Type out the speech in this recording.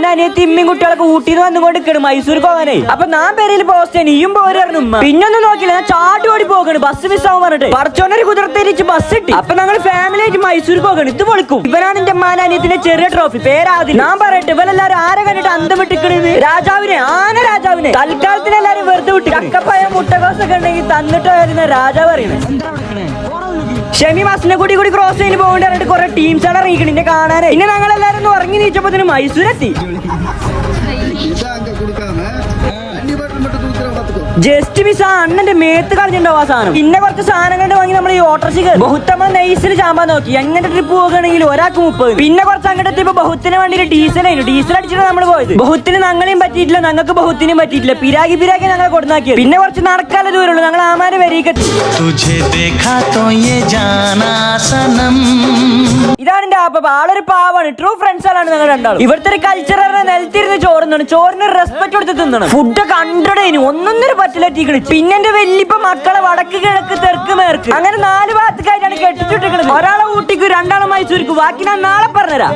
അനിയത്തി ഇമ്മയും കുട്ടികളൊക്കെ ഊട്ടിന്ന് വന്നുകൊണ്ടിരിക്കണ് മൈസൂർക്ക് പോകാനേ. അപ്പൊ ഞാൻ പേരിൽ പോസ്റ്റ് നീയും പോരായിരുന്നു ഉമ്മ. പിന്നൊന്നും നോക്കില്ല, ഞാൻ ചാട്ടി ഓടി പോകണ്, ബസ് മിസ്സാവും പറഞ്ഞിട്ട്. പറച്ചോണ്ടൊരു കുതിർത്തേരിച്ച് ബസ് ഇട്ടി. അപ്പൊ ഞങ്ങൾ ഫാമിലി ആയിട്ട് മൈസൂർക്ക് പോകണം. ഇത് പൊളിക്കും. ഇവനാണ് എന്റെ അനിയത്തിന്റെ ചെറിയ ട്രോഫി, പേരാതി. ഞാൻ പറയട്ടെ, ഇവരെല്ലാരും ആരെ കണ്ടിട്ട് അന്തം വിട്ടിക്കണത്? രാജാവിനെ, ആന രാജാവിനെ. തൽക്കാലത്തിന് എല്ലാരും വെറുതെ വിട്ടു. ചക്കപ്പായ മുട്ടകോസൊക്കെ ഉണ്ടെങ്കിൽ തന്നിട്ട് വരുന്ന രാജാവ് അറിയണേ. ഷെമി ബസ്സിനെ കൂടി ക്രോസ് ചെയ്ത് പോകേണ്ടി കുറെ ടീംസ് ആണ് ഇറങ്ങിക്കണേ കാണാനേ. പിന്നെ ഞങ്ങൾ എല്ലാരും ഒന്ന് ഉറങ്ങി നീച്ചപ്പോ മൈസൂരെത്തി. ജസ്റ്റ് മിസ് ആ അണ്ണന്റെ മേത്ത് കളഞ്ഞിട്ടുണ്ടാവും ആ സാധനം. പിന്നെ കുറച്ച് സാധനങ്ങൾ വാങ്ങി നമ്മൾ ഈ ഓട്ടോറിക്ഷ ബഹുത്ത് നമ്മൾ നൈസിൽ ചാമ്പാൻ നോക്കി. എങ്ങനെ ട്രിപ്പ് പോകുകയാണെങ്കിൽ ഒരാൾക്ക് 30. പിന്നെ കുറച്ച് അങ്ങോട്ട് എത്തിയപ്പോ ബഹുത്തിന് വേണ്ടി ഡീസലായിരുന്നു. ഡീസൽ അടിച്ചിട്ട് നമ്മൾ പോയത്. ബഹുത്തിന് ഞങ്ങളെയും പറ്റിയിട്ടില്ല, ഞങ്ങൾക്ക് ബഹുത്തിനും പറ്റിയിട്ടില്ല. പിരാഗി ഞങ്ങൾ കൊടുന്നാക്കിയത്. പിന്നെ കുറച്ച് നടക്കാനുള്ള ദൂരമുള്ളൂ. ഞങ്ങൾ ആമാര് വരികെത്തി. ഇതാണ് എന്റെ ആപ്പ. ആളൊരു പാവാണ്. ട്രൂ ഫ്രണ്ട്സ് ആണ് ഞങ്ങൾ രണ്ടാളും. ഇവിടുത്തെ ഒരു കൾച്ചർ നിലത്തിരുന്ന് ചോറുന്നാണ്. ചോറിന് റെസ്പെക്ട് കൊടുത്ത് തിന്നണം. ഫുഡ് കണ്ടടേനു ഒന്നൊന്നര പറ്റിലെത്തിക്കണ്. പിന്നെ എന്റെ വല്യപ്പ മക്കളെ വടക്ക് കിഴക്ക് തെർക്ക് മേർക്ക് അങ്ങനെ 4 ഭാഗത്തേക്കായിട്ടാണ് കെട്ടിച്ചിട്ടിരിക്കുന്നത്. ഒരാളെ ഊട്ടിക്ക്, 2 ആളെ മൈസൂർക്ക്. ബാക്കി ഞാൻ നാളെ പറഞ്ഞുതരാം.